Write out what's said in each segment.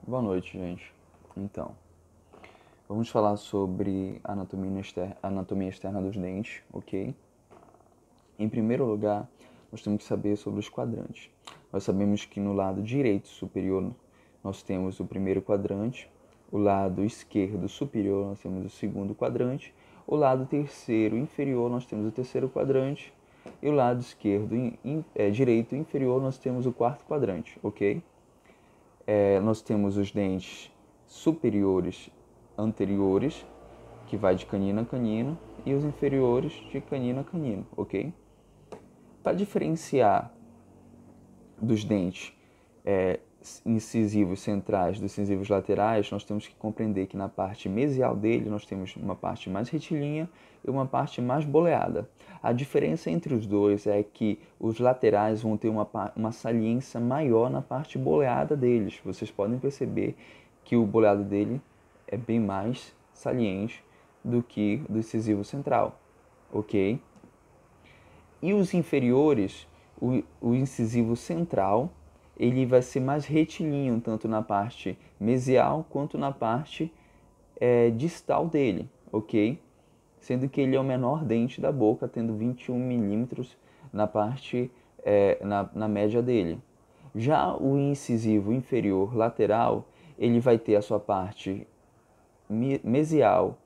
Boa noite, gente. Então, vamos falar sobre anatomia externa dos dentes, ok? Em primeiro lugar, nós temos que saber sobre os quadrantes. Nós sabemos que no lado direito superior nós temos o primeiro quadrante, o lado esquerdo superior nós temos o segundo quadrante, o lado terceiro inferior nós temos o terceiro quadrante e o lado direito inferior nós temos o quarto quadrante, ok? Nós temos os dentes superiores anteriores, que vai de canino a canino, e os inferiores de canino a canino, ok? Para diferenciar dos dentes incisivos centrais dos incisivos laterais, nós temos que compreender que na parte mesial dele nós temos uma parte mais retilínea e uma parte mais boleada. A diferença entre os dois é que os laterais vão ter uma saliência maior na parte boleada deles. Vocês podem perceber que o boleado dele é bem mais saliente do que do incisivo central, ok? E os inferiores, o incisivo central, ele vai ser mais retilíneo, tanto na parte mesial quanto na parte distal dele, ok? Sendo que ele é o menor dente da boca, tendo 21 milímetros na parte, na média dele. Já o incisivo inferior lateral, ele vai ter a sua parte mesial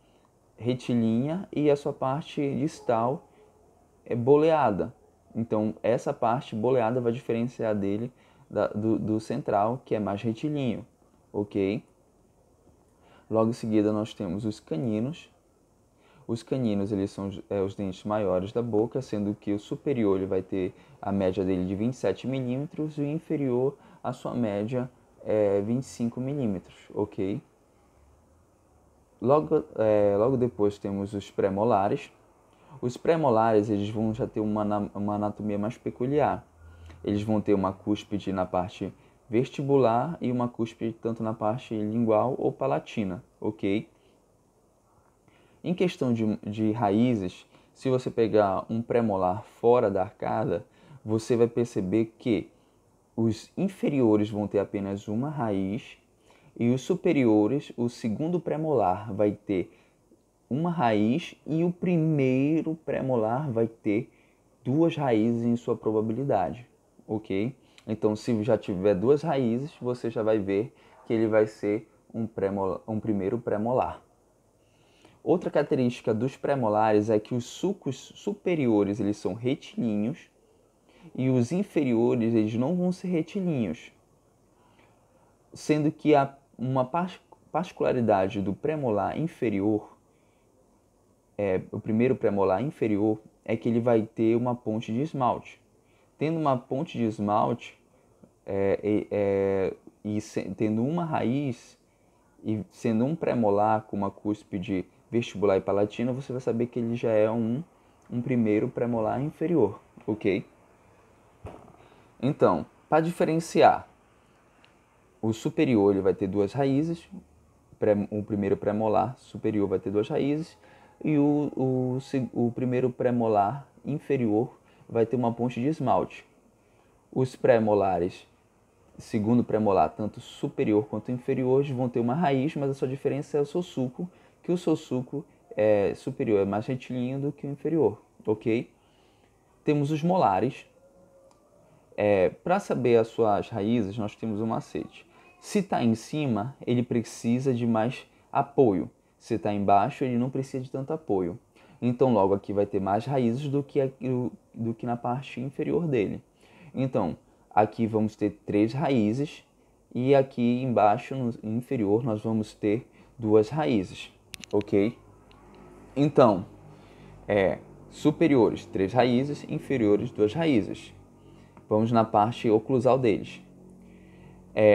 retilínea e a sua parte distal boleada. Então, essa parte boleada vai diferenciar dele do central, que é mais retilíneo, ok? Logo em seguida, nós temos os caninos. Os caninos, eles são os dentes maiores da boca, sendo que o superior ele vai ter a média dele de 27 milímetros e o inferior, a sua média é 25 milímetros, ok? Logo depois temos os pré-molares. Os pré-molares eles vão já ter uma anatomia mais peculiar. Eles vão ter uma cúspide na parte vestibular e uma cúspide tanto na parte lingual ou palatina, ok? Em questão de raízes, se você pegar um pré-molar fora da arcada, você vai perceber que os inferiores vão ter apenas uma raiz e os superiores, o segundo pré-molar vai ter uma raiz e o primeiro pré-molar vai ter duas raízes em sua probabilidade, ok? Então, se já tiver duas raízes, você já vai ver que ele vai ser um primeiro pré-molar. Outra característica dos pré-molares é que os sulcos superiores eles são retilíneos e os inferiores eles não vão ser retilíneos, sendo que uma particularidade do pré-molar inferior, o primeiro pré-molar inferior, é que ele vai ter uma ponte de esmalte. Tendo uma ponte de esmalte tendo uma raiz e sendo um pré-molar com uma cúspide vestibular e palatina, você vai saber que ele já é um primeiro pré-molar inferior, ok? Então, para diferenciar, o superior ele vai ter duas raízes, o primeiro pré-molar superior vai ter duas raízes e o primeiro pré-molar inferior vai ter uma ponte de esmalte. Os pré-molares, segundo pré-molar, tanto superior quanto inferior, vão ter uma raiz, mas a sua diferença é o seu sulco, que o seu sulco superior é mais retilíneo do que o inferior, ok? Temos os molares. Para saber as suas raízes, nós temos um macete. Se está em cima, ele precisa de mais apoio. Se está embaixo, ele não precisa de tanto apoio. Então, logo aqui vai ter mais raízes do que na parte inferior dele. Então, aqui vamos ter 3 raízes e aqui embaixo, no inferior, nós vamos ter 2 raízes, ok? Então, superiores 3 raízes, inferiores 2 raízes. Vamos na parte oclusal deles.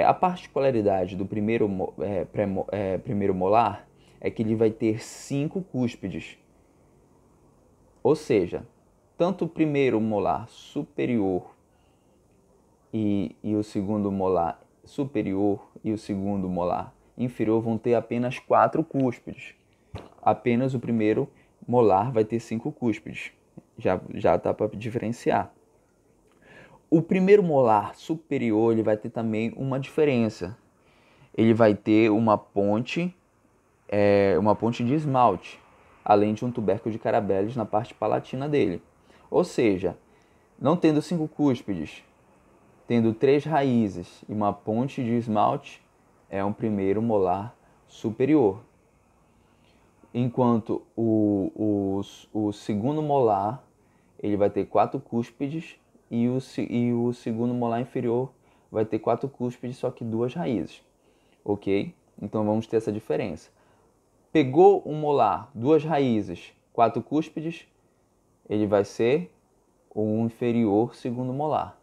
A particularidade do primeiro molar é que ele vai ter 5 cúspides. Ou seja, tanto o primeiro molar superior e o segundo molar superior e o segundo molar inferior vão ter apenas 4 cúspides. Apenas o primeiro molar vai ter 5 cúspides. Já dá para diferenciar. O primeiro molar superior ele vai ter também uma diferença. ele vai ter uma ponte de esmalte, além de um tubérculo de Carabeles na parte palatina dele. Ou seja, não tendo 5 cúspides, tendo 3 raízes e uma ponte de esmalte, é um primeiro molar superior. Enquanto o segundo molar ele vai ter 4 cúspides e o segundo molar inferior vai ter 4 cúspides, só que 2 raízes. Ok? Então vamos ter essa diferença. Pegou um molar, 2 raízes, 4 cúspides, ele vai ser o inferior segundo molar.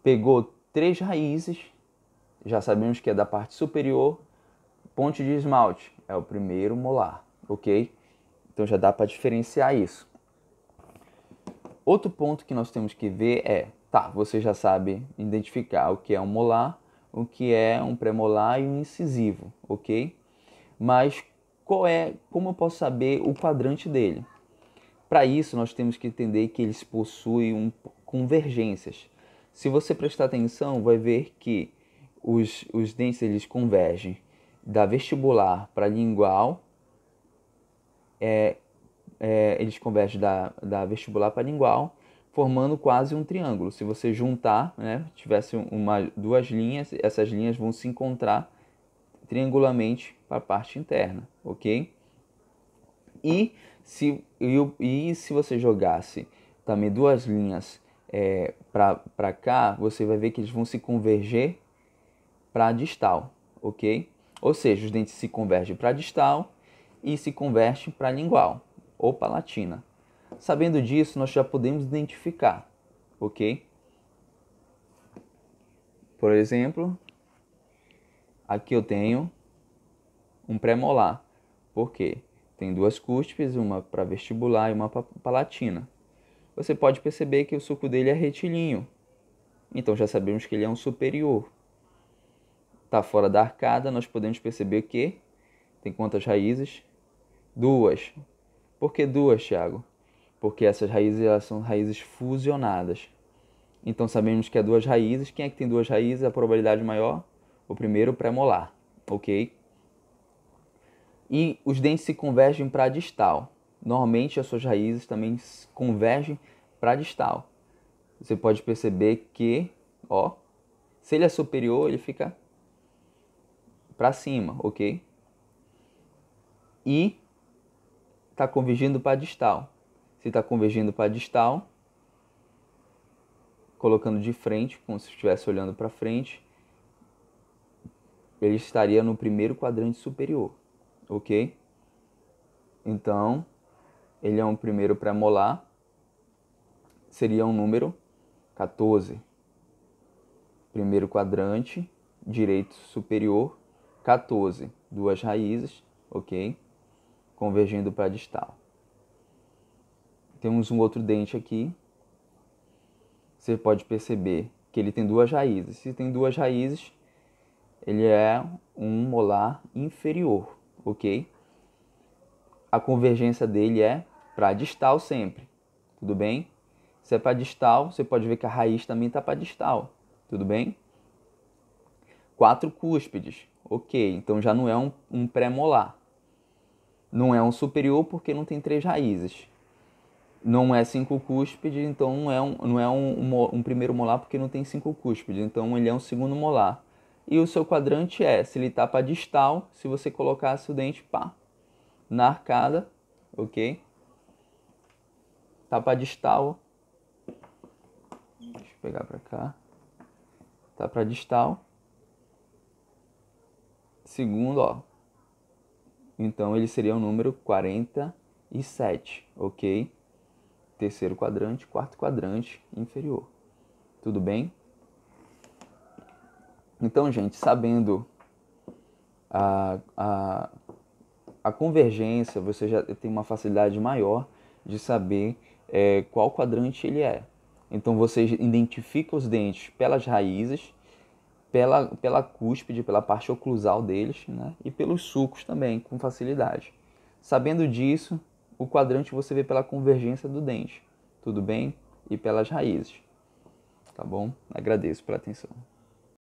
Pegou 3 raízes, já sabemos que é da parte superior, ponte de esmalte, é o primeiro molar, ok? Então já dá para diferenciar isso. Outro ponto que nós temos que ver é, você já sabe identificar o que é um molar, o que é um premolar e um incisivo, ok? Mas como eu posso saber o quadrante dele? Para isso, nós temos que entender que eles possuem convergências. Se você prestar atenção, vai ver que os dentes eles convergem da vestibular para a lingual, eles convergem da vestibular para a lingual, formando quase um triângulo. Se você juntar, né, tivesse duas linhas, essas linhas vão se encontrar triangularmente para a parte interna, ok? E se você jogasse também duas linhas para cá, você vai ver que eles vão se converger para a distal, ok? Ou seja, os dentes se convergem para a distal e se convergem para a lingual ou palatina. Sabendo disso, nós já podemos identificar, ok? Por exemplo, aqui eu tenho um pré-molar. Por quê? Tem 2 cúspides, uma para vestibular e uma para palatina. Você pode perceber que o sulco dele é retilíneo. Então já sabemos que ele é um superior. Está fora da arcada, nós podemos perceber que tem quantas raízes? 2. Por que 2, Thiago? Porque essas raízes elas são raízes fusionadas. Então sabemos que é 2 raízes. Quem é que tem 2 raízes? A probabilidade maior? O primeiro pré-molar, ok? E os dentes se convergem para a distal. Normalmente as suas raízes também convergem para a distal. Você pode perceber que, se ele é superior, ele fica para cima, ok? E está convergindo para a distal. Se está convergindo para a distal, colocando de frente, como se estivesse olhando para frente, ele estaria no primeiro quadrante superior, ok? Então, ele é um primeiro pré-molar, seria um número 14. Primeiro quadrante, direito superior, 14. 2 raízes, ok? Convergindo para a distal. Temos um outro dente aqui. Você pode perceber que ele tem 2 raízes. Se tem 2 raízes, ele é um molar inferior, ok? A convergência dele é para a distal sempre, tudo bem? Se é para distal, você pode ver que a raiz também está para distal, tudo bem? 4 cúspides, ok, então já não é um pré-molar. Não é um superior porque não tem 3 raízes. Não é 5 cúspides, então não é um primeiro molar porque não tem 5 cúspides, então ele é um segundo molar. E o seu quadrante se ele está para distal, se você colocasse o dente na arcada, ok? Tá para distal. Deixa eu pegar para cá. Tá para distal. Segundo, então ele seria o número 47, ok? Terceiro quadrante, quarto quadrante inferior. Tudo bem? Então, gente, sabendo a convergência, você já tem uma facilidade maior de saber qual quadrante ele é. Então, você identifica os dentes pelas raízes, pela cúspide, pela parte oclusal deles, né? E pelos sulcos também, com facilidade. Sabendo disso, o quadrante você vê pela convergência do dente, tudo bem? E pelas raízes, tá bom? Agradeço pela atenção.